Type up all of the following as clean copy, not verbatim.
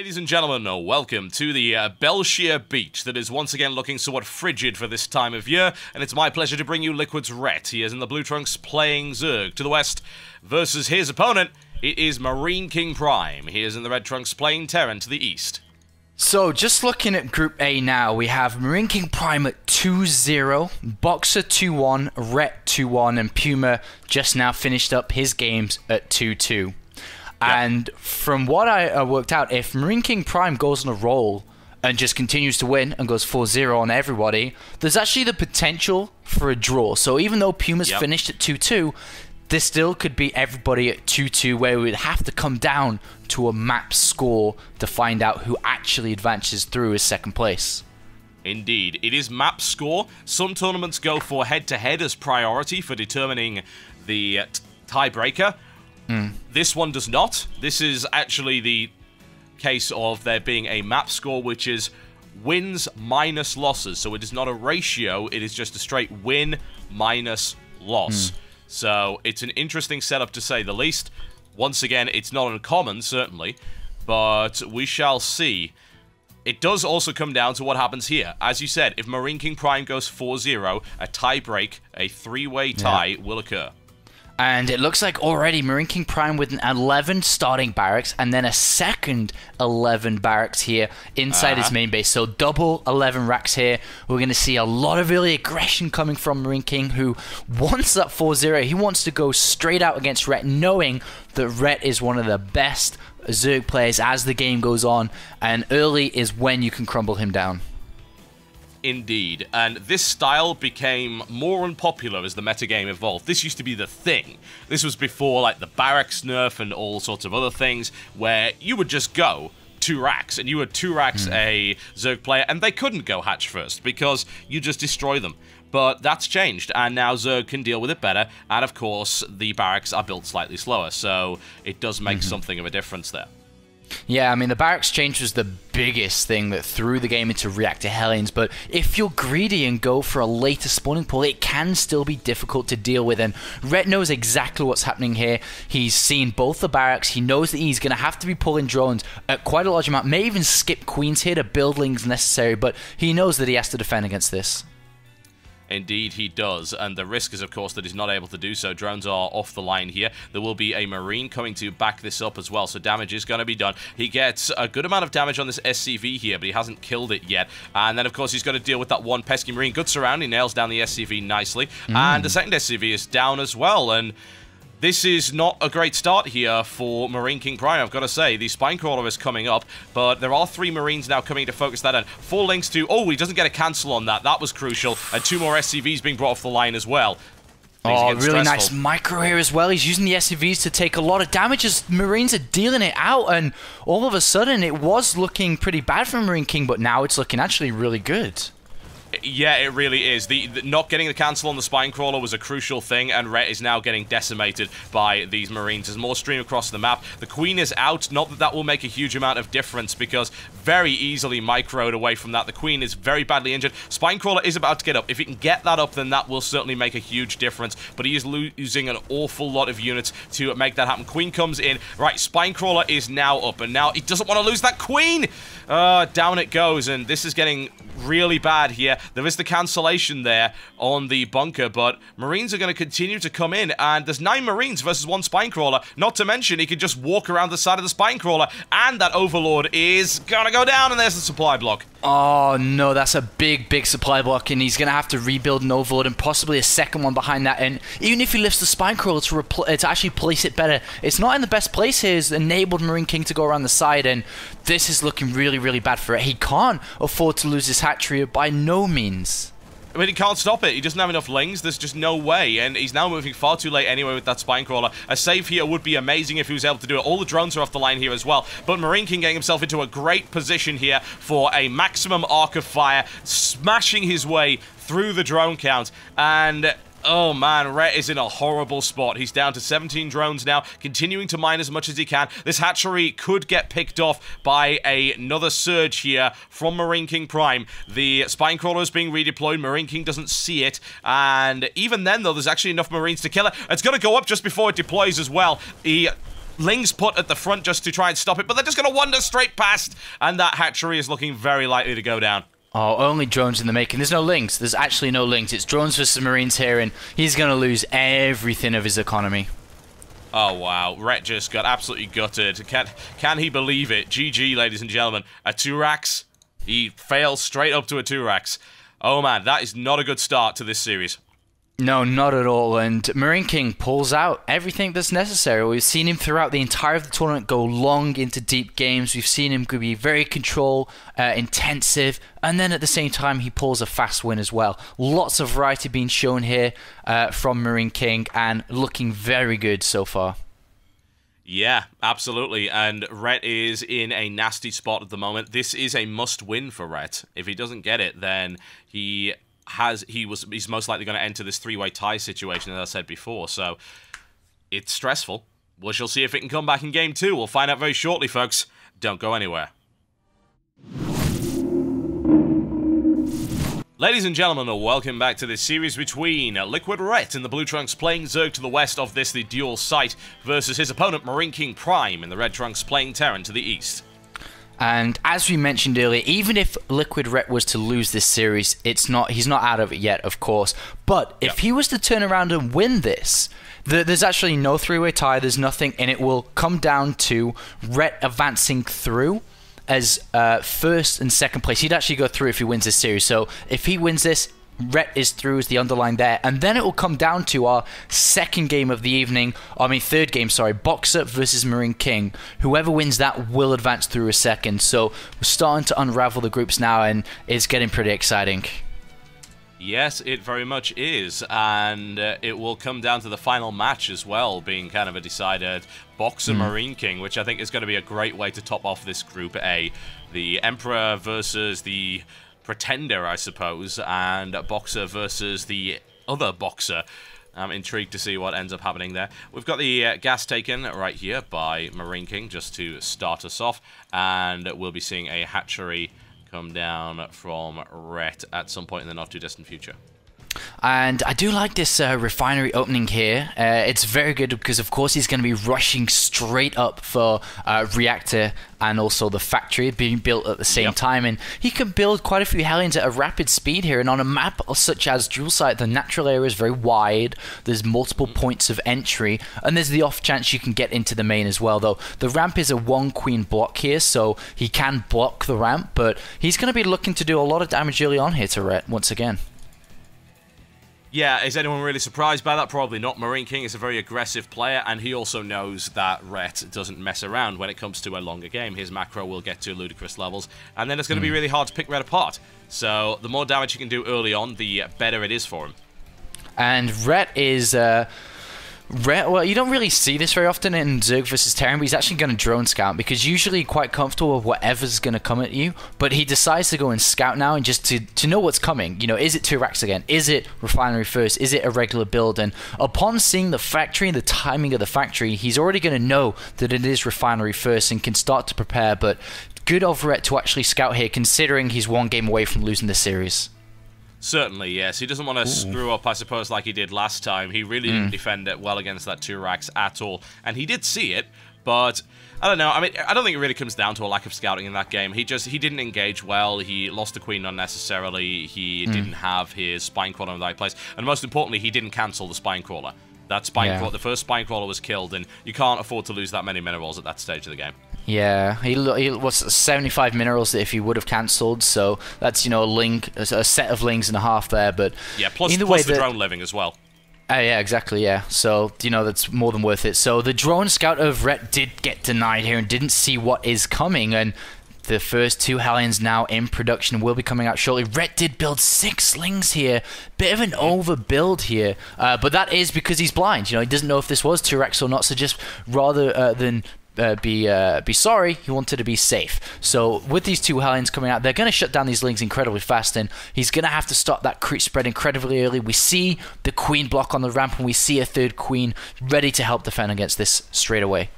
Ladies and gentlemen, welcome to the Belshire Beach that is once again looking somewhat frigid for this time of year, and it's my pleasure to bring you LiquidRet. He is in the blue trunks playing Zerg to the west versus his opponent. It is MarineKingPrime. He is in the red trunks playing Terran to the east. So, just looking at Group A now, we have MarineKingPrime at 2-0, Boxer 2-1, Ret 2-1, and Puma just now finished up his games at 2-2. And from what I worked out, if MarineKingPrime goes on a roll and just continues to win and goes 4-0 on everybody, there's actually the potential for a draw. So even though Puma's finished at 2-2, this still could be everybody at 2-2, where we would have to come down to a map score to find out who actually advances through as second place. Indeed, it is map score. Some tournaments go for head-to-head as priority for determining the tiebreaker. This one does not. This is actually the case of there being a map score, which is wins minus losses. So it is not a ratio, it is just a straight win minus loss. So it's an interesting setup to say the least. Once again, it's not uncommon, certainly, but we shall see. It does also come down to what happens here. As you said, if MarineKingPrime goes 4-0, a tie break, a three-way tie will occur. And it looks like already MarineKingPrime with an 11 starting barracks and then a second 11 barracks here inside his main base. So double 11 racks here. We're going to see a lot of early aggression coming from MarineKing, who wants that 4-0. He wants to go straight out against Ret, knowing that Ret is one of the best Zerg players as the game goes on. And early is when you can crumble him down. Indeed, and this style became more unpopular as the metagame evolved. This used to be the thing. This was before like the barracks nerf and all sorts of other things, where you would just go 2 racks, and you were 2 racks a Zerg player, and they couldn't go hatch first because you just destroy them. But that's changed, and now Zerg can deal with it better, and of course the barracks are built slightly slower, so it does make something of a difference there. Yeah, I mean, the barracks change was the biggest thing that threw the game into reactor Hellions, but if you're greedy and go for a later spawning pool, it can still be difficult to deal with, and Ret knows exactly what's happening here. He's seen both the barracks, he knows that he's going to have to be pulling drones at quite a large amount, may even skip queens here to build lings necessary, but he knows that he has to defend against this. Indeed, he does, and the risk is, of course, that he's not able to do so. Drones are off the line here. There will be a Marine coming to back this up as well, so damage is going to be done. He gets a good amount of damage on this SCV here, but he hasn't killed it yet. And then, of course, he's going to deal with that one pesky Marine. Good surround, he nails down the SCV nicely. And the second SCV is down as well, and this is not a great start here for MarineKingPrime, I've got to say. The Spinecrawler is coming up, but there are 3 Marines now coming to focus that in. 4 links to... Oh, he doesn't get a cancel on that. That was crucial. And 2 more SCVs being brought off the line as well. Oh, really nice micro here as well. He's using the SCVs to take a lot of damage as Marines are dealing it out, and all of a sudden it was looking pretty bad for MarineKing, but now it's looking actually really good. Yeah, it really is. The not getting the cancel on the Spinecrawler was a crucial thing, and Ret is now getting decimated by these Marines. There's more stream across the map. The Queen is out. Not that that will make a huge amount of difference, because very easily microed away from that. The Queen is very badly injured. Spinecrawler is about to get up. If he can get that up, then that will certainly make a huge difference, but he is losing an awful lot of units to make that happen. Queen comes in. Right, Spinecrawler is now up, and now he doesn't want to lose that Queen! Down it goes, and this is getting really bad here. There is the cancellation there on the bunker, but Marines are going to continue to come in, and there's 9 Marines versus 1 Spinecrawler. Not to mention, he can just walk around the side of the Spinecrawler, and that Overlord is gonna go down, and there's the supply block. Oh no, that's a big, big supply block, and he's going to have to rebuild an Overlord and possibly a second one behind that. And even if he lifts the Spinecrawler to actually place it better, it's not in the best place here. It's enabled MarineKing to go around the side, and this is looking really, really bad for it. He can't afford to lose his hatchery by no means. I mean, he can't stop it. He doesn't have enough lings. There's just no way. And he's now moving far too late anyway with that Spinecrawler. A save here would be amazing if he was able to do it. All the drones are off the line here as well. But MarineKing getting himself into a great position here for a maximum arc of fire, smashing his way through the drone count. And oh man, Ret is in a horrible spot. He's down to 17 drones now, continuing to mine as much as he can. This hatchery could get picked off by another surge here from MarineKingPrime. The Spinecrawler is being redeployed. MarineKing doesn't see it, and even then, though, there's actually enough Marines to kill it. It's going to go up just before it deploys as well. Lings put at the front just to try and stop it, but they're just going to wander straight past, and that hatchery is looking very likely to go down. Oh, only drones in the making. There's no Lings. There's actually no Lings. It's drones versus Marines here, and he's going to lose everything of his economy. Oh, wow. Rhett just got absolutely gutted. Can he believe it? GG, ladies and gentlemen. A 2-rax. He fails straight up to a 2-rax. Oh, man, that is not a good start to this series. No, not at all. And Marine King pulls out everything that's necessary. We've seen him throughout the entire of the tournament go long into deep games. We've seen him be very control, intensive, and then at the same time he pulls a fast win as well. Lots of variety being shown here from Marine King, and looking very good so far. Yeah, absolutely, and Rhett is in a nasty spot at the moment. This is a must-win for Rhett. If he doesn't get it, then he's most likely going to enter this 3-way tie situation, as I said before, so it's stressful. We shall see if it can come back in Game 2. We'll find out very shortly, folks. Don't go anywhere. Ladies and gentlemen, welcome back to this series between LiquidRet in the Blue Trunks playing Zerg to the west of this, the dual site, versus his opponent MarineKingPrime in the Red Trunks playing Terran to the east. And as we mentioned earlier, even if LiquidRet was to lose this series, he's not out of it yet, of course. But if he was to turn around and win this, there's actually no 3-way tie, there's nothing, and it will come down to Rhett advancing through as first and second place. He'd actually go through if he wins this series. So if he wins this, Rhett is through as the underline there, and then it will come down to our third game, sorry, Boxer versus Marine King. Whoever wins that will advance through a second. So we're starting to unravel the groups now, and it's getting pretty exciting. Yes, it very much is, and it will come down to the final match as well, being kind of a decided Boxer Marine King, which I think is going to be a great way to top off this Group A. The Emperor versus the Pretender, I suppose, and Boxer versus the other Boxer. I'm intrigued to see what ends up happening there. We've got the gas taken right here by Marine King just to start us off, and we'll be seeing a hatchery come down from Rhett at some point in the not-too-distant future. And I do like this refinery opening here. It's very good because, of course, he's going to be rushing straight up for reactor and also the factory being built at the same time. And he can build quite a few Hellions at a rapid speed here. And on a map such as Dual Site, the natural area is very wide. There's multiple points of entry. And there's the off chance you can get into the main as well, though. The ramp is a 1-queen block here, so he can block the ramp. But he's going to be looking to do a lot of damage early on here to Rhett once again. Yeah, is anyone really surprised by that? Probably not. Marine King is a very aggressive player, and he also knows that Rhett doesn't mess around when it comes to a longer game. His macro will get to ludicrous levels, and then it's going to be really hard to pick Rhett apart. So the more damage he can do early on, the better it is for him. And Rhett is... well, you don't really see this very often in Zerg versus Terran, but he's actually going to drone scout because usually quite comfortable with whatever's going to come at you, but he decides to go and scout now and just to know what's coming. You know, is it 2 racks again? Is it refinery first? Is it a regular build? And upon seeing the factory and the timing of the factory, he's already going to know that it is refinery first and can start to prepare, but good of Rhett to actually scout here considering he's 1 game away from losing the series. Certainly, yes. He doesn't want to screw up, I suppose, like he did last time. He really didn't defend it well against that 2 racks at all. And he did see it, but I don't know. I mean, I don't think it really comes down to a lack of scouting in that game. He didn't engage well. He lost the queen unnecessarily. He didn't have his spine crawler in the right place. And most importantly, he didn't cancel the spine crawler. That spine crawler, the first spine crawler was killed, and you can't afford to lose that many minerals at that stage of the game. Yeah, he was 75 minerals if he would have cancelled, so that's, you know, a set of lings and a half there, but... Yeah, plus the drone living as well. Yeah, exactly, yeah. So, you know, that's more than worth it. So the drone scout of Rhett did get denied here and didn't see what is coming, and the first 2 Hellions now in production will be coming out shortly. Rhett did build 6 slings here. Bit of an overbuild here, but that is because he's blind. You know, he doesn't know if this was 2 racks or not, so just rather than... be sorry, he wanted to be safe. So with these 2 Hellions coming out, they're going to shut down these lings incredibly fast, and he's going to have to stop that creep spread incredibly early. We see the queen block on the ramp, and we see a 3rd queen ready to help defend against this straight away.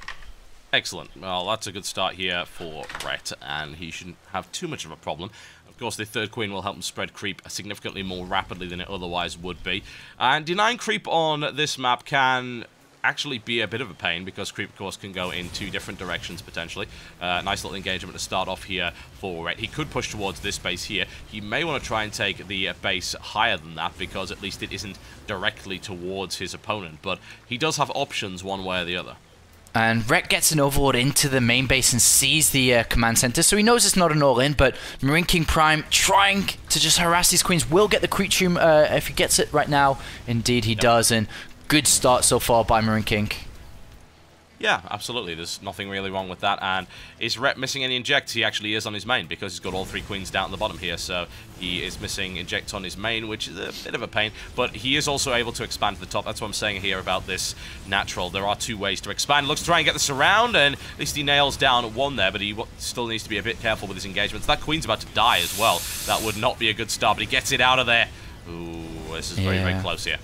Excellent. Well, that's a good start here for Rhett, and he shouldn't have too much of a problem. Of course, the 3rd queen will help him spread creep significantly more rapidly than it otherwise would be. And denying creep on this map can actually be a bit of a pain because creep, of course, can go in 2 different directions potentially. Nice little engagement to start off here for Ret. He could push towards this base here. He may want to try and take the base higher than that because at least it isn't directly towards his opponent, but he does have options one way or the other. And Ret gets an overlord into the main base and sees the command center, so he knows it's not an all-in, but MarineKingPrime trying to just harass these queens will get the creature if he gets it right now. Indeed he does, and good start so far by MarineKing. Yeah, absolutely. There's nothing really wrong with that. And is Ret missing any injects? He actually is on his main because he's got all 3 queens down at the bottom here. So he is missing injects on his main, which is a bit of a pain. But he is also able to expand to the top. That's what I'm saying here about this natural. There are 2 ways to expand. Looks to try and get the surround, and at least he nails down 1 there. But he still needs to be a bit careful with his engagements. That queen's about to die as well. That would not be a good start, but he gets it out of there. Ooh, this is very, very close here.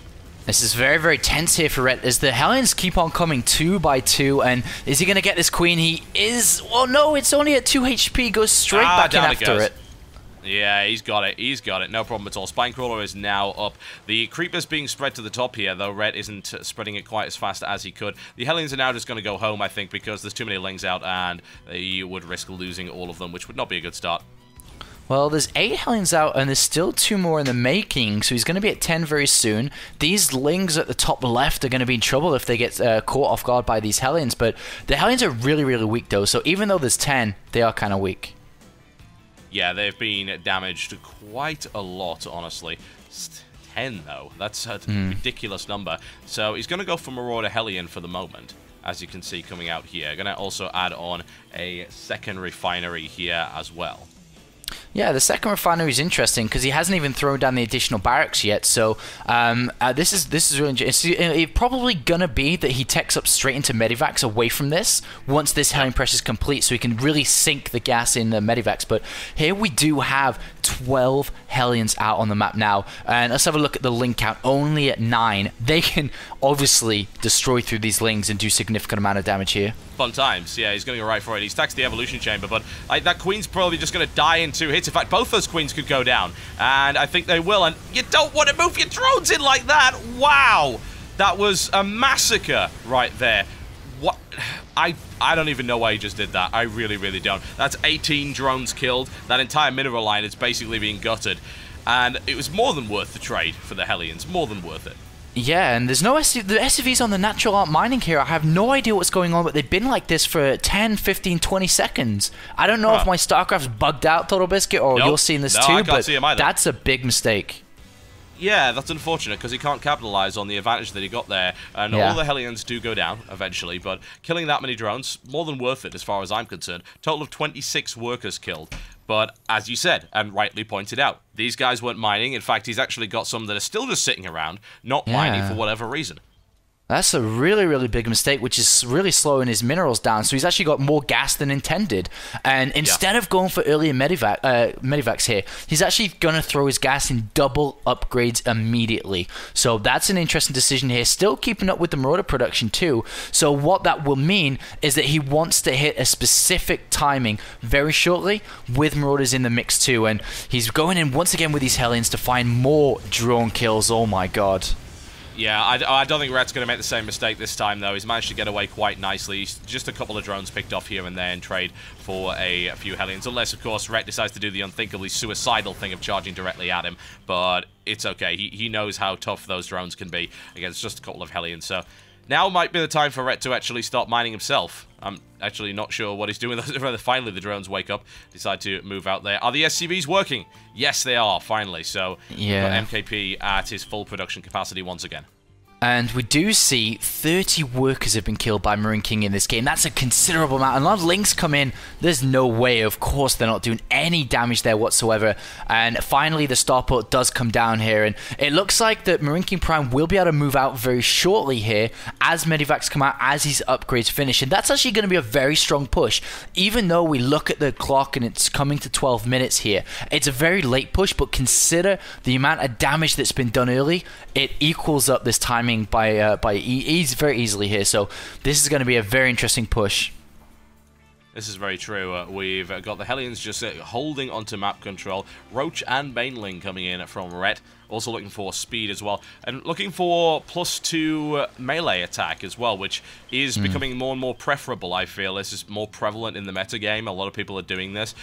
This is very, very tense here for Ret as the Hellions keep on coming 2 by 2. And is he going to get this queen? He is. Well, no, it's only at 2 HP. Goes straight back in after it. Yeah, he's got it. He's got it. No problem at all. Spinecrawler is now up. The Creeper's being spread to the top here, though Ret isn't spreading it quite as fast as he could. The Hellions are now just going to go home, I think, because there's too many Lings out, and he would risk losing all of them, which would not be a good start. Well, there's 8 Hellions out, and there's still 2 more in the making, so he's going to be at 10 very soon. These Lings at the top left are going to be in trouble if they get caught off guard by these Hellions, but the Hellions are really, really weak, though, so even though there's 10, they are kind of weak. Yeah, they've been damaged quite a lot, honestly. 10, though. That's a ridiculous number. So he's going to go for Marauder Hellion for the moment, as you can see coming out here. Going to also add on a second refinery here as well. Yeah, the second refinery is interesting because he hasn't even thrown down the additional barracks yet. So this is really interesting. It's probably gonna be that he techs up straight into Medivacs away from this once this Hellion press is complete, so he can really sink the gas in the Medivacs. But here we do have 12 Hellions out on the map now, and let's have a look at the Ling count. Only at 9. They can obviously destroy through these Lings and do significant amount of damage here. Fun times. Yeah, he's going to go right for it. He stacks the Evolution Chamber, but that Queen's probably just going to die in 2 hits. In fact, both those Queens could go down, and I think they will. And you don't want to move your drones in like that. Wow, that was a massacre right there. What? I don't even know why he just did that. I really, really don't. That's 18 drones killed. That entire mineral line is basically being gutted, and it was more than worth the trade for the Hellions. More than worth it. Yeah, and there's no the SCVs on the natural aren't mining here. I have no idea what's going on, but they've been like this for 10, 15, 20 seconds. I don't know if my StarCraft's bugged out, Total Biscuit, or you're seeing this too, but that's a big mistake. Yeah, that's unfortunate because he can't capitalize on the advantage that he got there, and all the Hellions do go down eventually, but killing that many drones, more than worth it as far as I'm concerned. Total of 26 workers killed. But as you said, and rightly pointed out, these guys weren't mining. In fact, he's actually got some that are still just sitting around, not mining for whatever reason. That's a really, really big mistake, which is really slowing his minerals down. So he's actually got more gas than intended. And instead of going for earlier Medivacs here, he's actually going to throw his gas in double upgrades immediately. So that's an interesting decision here. Still keeping up with the Marauder production too. So what that will mean is that he wants to hit a specific timing very shortly with Marauders in the mix too. And he's going in once again with these Hellions to find more drone kills. Oh my god. Yeah, I don't think Ret's going to make the same mistake this time, though. He's managed to get away quite nicely. He's just a couple of drones picked off here and there in trade for a few Hellions. Unless, of course, Ret decides to do the unthinkably suicidal thing of charging directly at him. But it's okay. He knows how tough those drones can be against just a couple of Hellions. So now might be the time for Ret to actually start mining himself. I'm actually not sure what he's doing. Finally, the drones wake up, decide to move out there. Are the SCVs working? Yes, they are, finally. So we've got MKP at his full production capacity once again. And we do see 30 workers have been killed by MarineKing in this game. That's a considerable amount. And a lot of Lings come in. There's no way, of course, they're not doing any damage there whatsoever. And finally, the starport does come down here. And it looks like that MarineKingPrime will be able to move out very shortly here as Medivacs come out, as his upgrades finish. And that's actually going to be a very strong push. Even though we look at the clock and it's coming to 12 minutes here, it's a very late push. But consider the amount of damage that's been done early. It equals up this timing very easily here, so this is going to be a very interesting push. This is very true. We've got the Hellions just holding onto map control. Roach and Baneling coming in from Ret. Also looking for speed as well. And looking for +2 melee attack as well, which is becoming more and more preferable, I feel. This is more prevalent in the metagame. A lot of people are doing this.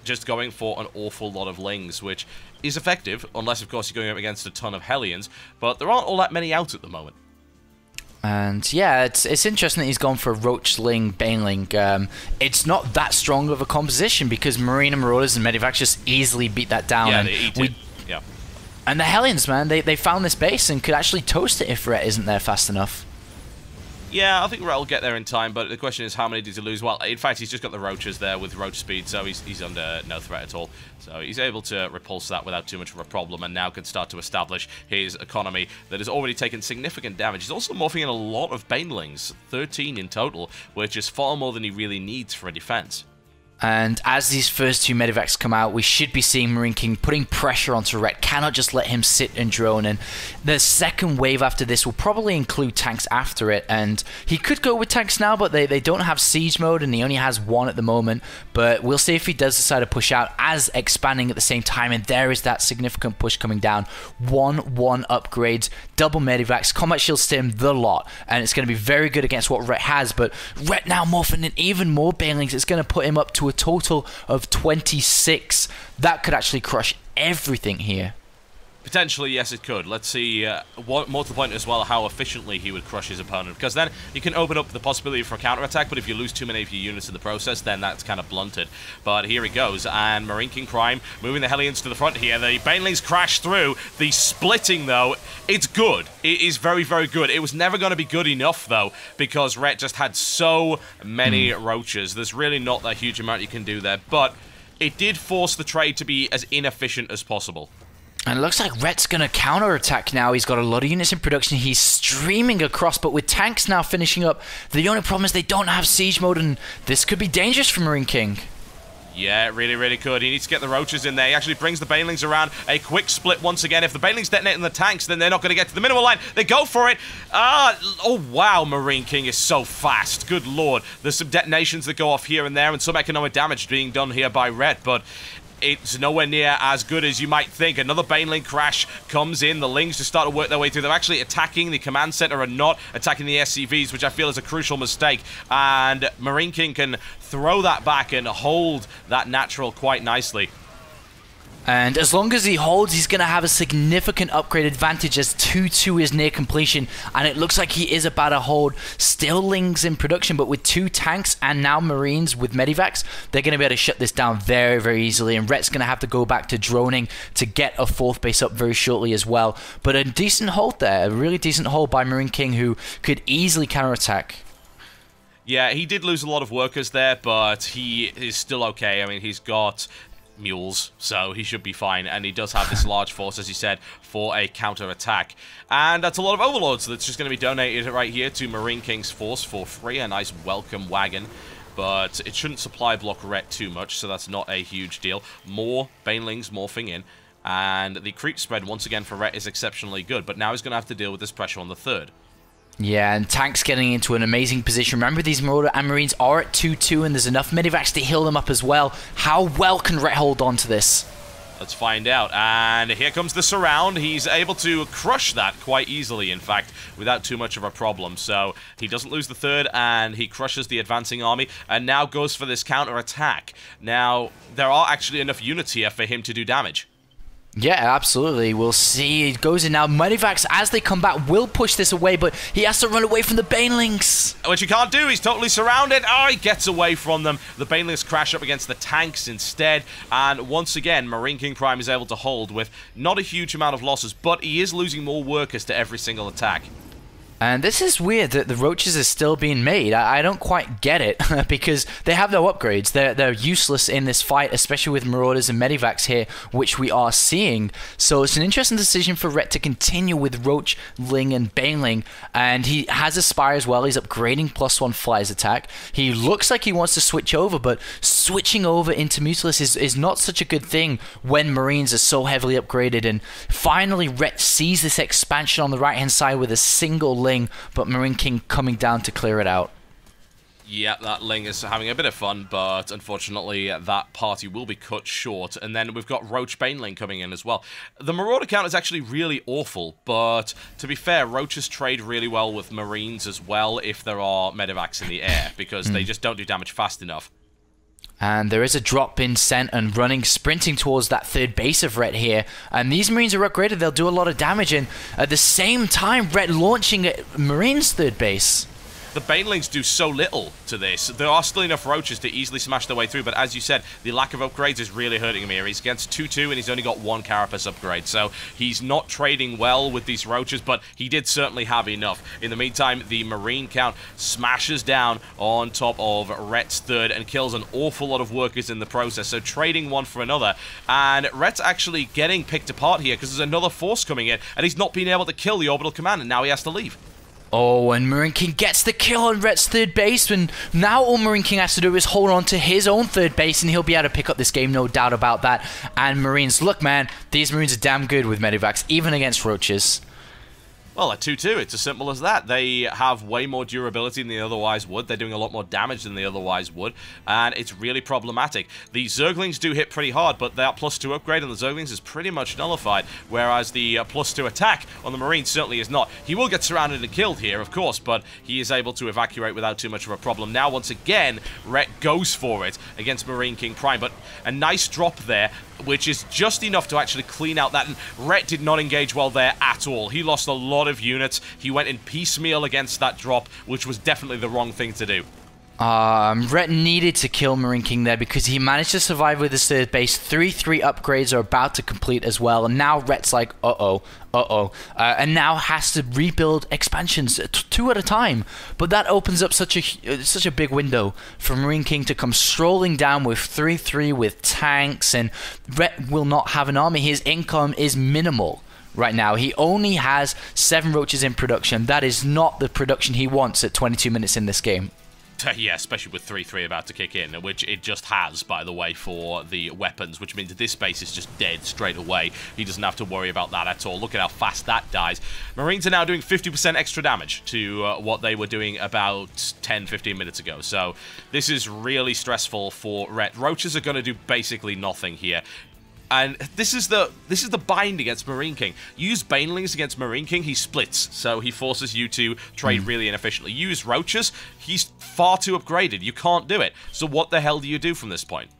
Just going for an awful lot of Lings, which is effective, unless, of course, you're going up against a ton of Hellions. But there aren't all that many out at the moment. And yeah, it's interesting that he's gone for Roach, Ling, Baneling. It's not that strong of a composition because Marine and Marauders and Medivacs just easily beat that down. Yeah, and they eat it. Yeah. And the Hellions, man, they found this base and could actually toast it if Ret isn't there fast enough. Yeah, I think Ret will get there in time, but the question is how many does he lose? Well, in fact, he's just got the Roaches there with Roach speed, so he's under no threat at all. So he's able to repulse that without too much of a problem, and now can start to establish his economy that has already taken significant damage. He's also morphing in a lot of Banelings, 13 in total, which is far more than he really needs for a defense. And as these first two Medivacs come out, we should be seeing Marine King putting pressure onto Ret. Cannot just let him sit and drone. And the second wave after this will probably include tanks after it. And he could go with tanks now, but they don't have siege mode, and he only has one at the moment. But we'll see if he does decide to push out as expanding at the same time. And there is that significant push coming down. 1-1 upgrades, double Medivacs, combat shield stim, the lot. And it's going to be very good against what Ret has. But Ret now morphing in even more Banelings. It's going to put him up to a total of 26. That could actually crush everything here. Potentially, yes, it could. Let's see, more to the point as well, how efficiently he would crush his opponent. Because then you can open up the possibility for a counterattack, but if you lose too many of your units in the process, then that's kind of blunted. But here he goes, and MarineKingPrime moving the Hellions to the front here. The Banelings crash through. The splitting, though, it's good. It is very, very good. It was never going to be good enough, though, because Ret just had so many Roaches. There's really not that huge amount you can do there, but it did force the trade to be as inefficient as possible. And it looks like Ret's going to counterattack now. He's got a lot of units in production. He's streaming across, but with tanks now finishing up, the only problem is they don't have siege mode, and this could be dangerous for Marine King. Yeah, it really, really could. He needs to get the Roaches in there. He actually brings the Banelings around. A quick split once again. If the Banelings detonate in the tanks, then they're not going to get to the minimal line. They go for it. Oh, wow, Marine King is so fast. Good lord. There's some detonations that go off here and there, and some economic damage being done here by Ret, but it's nowhere near as good as you might think. Another Baneling crash comes in. The Lings just start to work their way through. They're actually attacking the command center and not attacking the SCVs, which I feel is a crucial mistake. And Marine King can throw that back and hold that natural quite nicely. And as long as he holds, he's going to have a significant upgrade advantage as 2-2 is near completion. And it looks like he is about to hold. Still Lings in production, but with 2 tanks and now Marines with Medivacs, they're going to be able to shut this down very, very easily. And Ret's going to have to go back to droning to get a 4th base up very shortly as well. But a decent hold there, a really decent hold by Marine King, who could easily counterattack. Yeah, he did lose a lot of workers there, but he is still okay. I mean, he's got mules, so he should be fine, and he does have this large force, as you said, for a counter-attack. And that's a lot of Overlords that's just going to be donated right here to Marine King's force for free, a nice welcome wagon. But it shouldn't supply block Ret too much, so that's not a huge deal. More Banelings morphing in, and the creep spread once again for Ret is exceptionally good, but now he's going to have to deal with this pressure on the 3rd. Yeah, and tanks getting into an amazing position. Remember, these Marauder and Marines are at 2-2, and there's enough Medivacs to heal them up as well. How well can Ret hold on to this? Let's find out. And here comes the surround. He's able to crush that quite easily, in fact, without too much of a problem. So he doesn't lose the 3rd, and he crushes the advancing army, and now goes for this counter-attack. Now, there are actually enough units here for him to do damage. Yeah, absolutely. We'll see. It goes in now. Medivacs, as they come back, will push this away, but he has to run away from the Banelings. Which he can't do. He's totally surrounded. Oh, he gets away from them. The Banelings crash up against the tanks instead. And once again, MarineKingPrime is able to hold with not a huge amount of losses, but he is losing more workers to every single attack. And this is weird that the Roaches are still being made. I don't quite get it, because they have no upgrades. They're useless in this fight, especially with Marauders and Medivacs here, which we are seeing. So it's an interesting decision for Ret to continue with Roach, Ling, and Baneling. And he has Aspire as well. He's upgrading +1 Flyers attack. He looks like he wants to switch over, but switching over into Mutilus is not such a good thing when Marines are so heavily upgraded. And finally, Ret sees this expansion on the right-hand side with a single Ling, but Marine King coming down to clear it out. Yeah, that Ling is having a bit of fun, but unfortunately that party will be cut short. And then we've got Roach Baneling coming in as well. The Marauder count is actually really awful, but to be fair, Roaches trade really well with Marines as well if there are Medivacs in the air, because they just don't do damage fast enough. And there is a drop in sent and running, sprinting towards that third base of Ret here. And these Marines are upgraded, they'll do a lot of damage. And at the same time, Ret launching at Marine's third base. The Banelings do so little to this. There are still enough Roaches to easily smash their way through, but as you said, the lack of upgrades is really hurting him here. He's against 2-2 and he's only got 1 Carapace upgrade, so he's not trading well with these Roaches, but he did certainly have enough. In the meantime, the Marine count smashes down on top of Ret's third and kills an awful lot of workers in the process, so trading one for another. And Ret's actually getting picked apart here because there's another force coming in, and he's not being able to kill the Orbital Command, and now he has to leave. Oh, and Marine King gets the kill on Ret's third base, and now all Marine King has to do is hold on to his own third base, and he'll be able to pick up this game, no doubt about that. And Marines, look man, these Marines are damn good with Medivacs, even against Roaches. Well, at 2-2, it's as simple as that. They have way more durability than they otherwise would. They're doing a lot more damage than they otherwise would, and it's really problematic. The Zerglings do hit pretty hard, but that +2 upgrade on the Zerglings is pretty much nullified, whereas the +2 attack on the Marines certainly is not. He will get surrounded and killed here, of course, but he is able to evacuate without too much of a problem. Now, once again, Ret goes for it against MarineKingPrime, but a nice drop there, which is just enough to actually clean out that, and Ret did not engage well there at all. He lost a lot of units. He went in piecemeal against that drop, which was definitely the wrong thing to do. Ret needed to kill Marine King there because he managed to survive with his third base. 3-3 upgrades are about to complete as well, and now Ret's like, and now has to rebuild expansions 2 at a time. But that opens up such a big window for Marine King to come strolling down with 3-3 with tanks, and Ret will not have an army. His income is minimal right now. He only has 7 Roaches in production. That is not the production he wants at 22 minutes in this game. Yeah, especially with 3-3 about to kick in, which it just has, by the way, for the weapons, which means that this base is just dead straight away. He doesn't have to worry about that at all. Look at how fast that dies. Marines are now doing 50% extra damage to what they were doing about 10-15 minutes ago, so this is really stressful for Ret. Roaches are going to do basically nothing here. And this is the bind against Marine King. Use Banelings against Marine King, he splits, so he forces you to trade really inefficiently. Use Roaches, he's far too upgraded. You can't do it. So what the hell do you do from this point?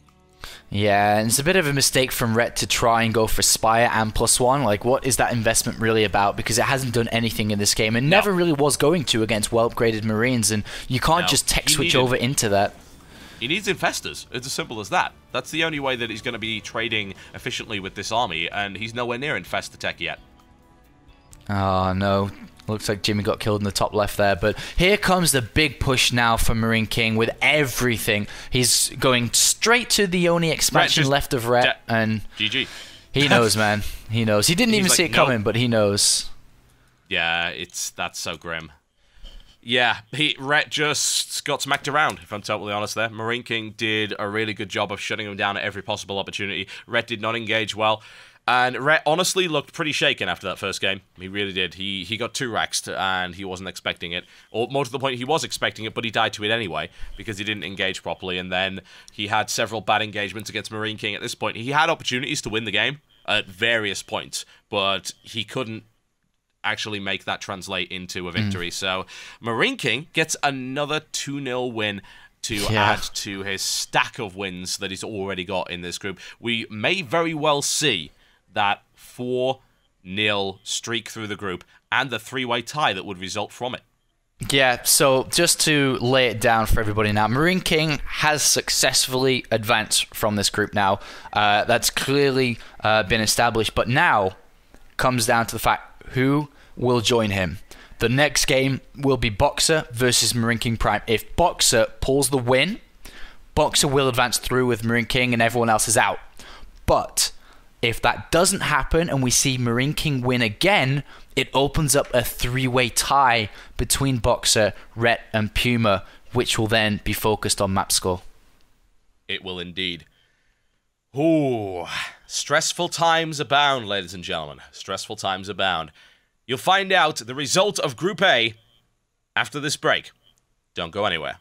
Yeah, and it's a bit of a mistake from Ret to try and go for Spire and +1. Like, what is that investment really about? Because it hasn't done anything in this game, and never really was going to against well-upgraded Marines, and you can't just tech switch over into that. He needs infestors. It's as simple as that. That's the only way that he's going to be trading efficiently with this army, and he's nowhere near infestor tech yet. Oh, no. Looks like Jimmy got killed in the top left there, but here comes the big push now for Marine King with everything. He's going straight to the only expansion left of Ret, and GG. He knows, man. He knows. He didn't even see it coming, but he knows. Yeah, that's so grim. Yeah, Ret just got smacked around, if I'm totally honest there. Marine King did a really good job of shutting him down at every possible opportunity. Ret did not engage well. And Ret honestly looked pretty shaken after that first game. He really did. He got 2-rexed, and he wasn't expecting it. Or more to the point, he was expecting it, but he died to it anyway, because he didn't engage properly. And then he had several bad engagements against Marine King at this point. He had opportunities to win the game at various points, but he couldn't actually make that translate into a victory. So Marine King gets another 2-0 win to add to his stack of wins that he's already got in this group. We may very well see that 4-0 streak through the group and the 3-way tie that would result from it. Yeah, so just to lay it down for everybody now, Marine King has successfully advanced from this group now. That's clearly been established, but now comes down to the fact who will join him. The next game will be Boxer versus MarineKingPrime. If Boxer pulls the win, Boxer will advance through with Marine King and everyone else is out. But if that doesn't happen and we see Marine King win again, it opens up a 3-way tie between Boxer, Ret, and Puma, which will then be focused on map score. It will indeed. Ooh, stressful times abound, ladies and gentlemen. Stressful times abound. You'll find out the result of Group A after this break. Don't go anywhere.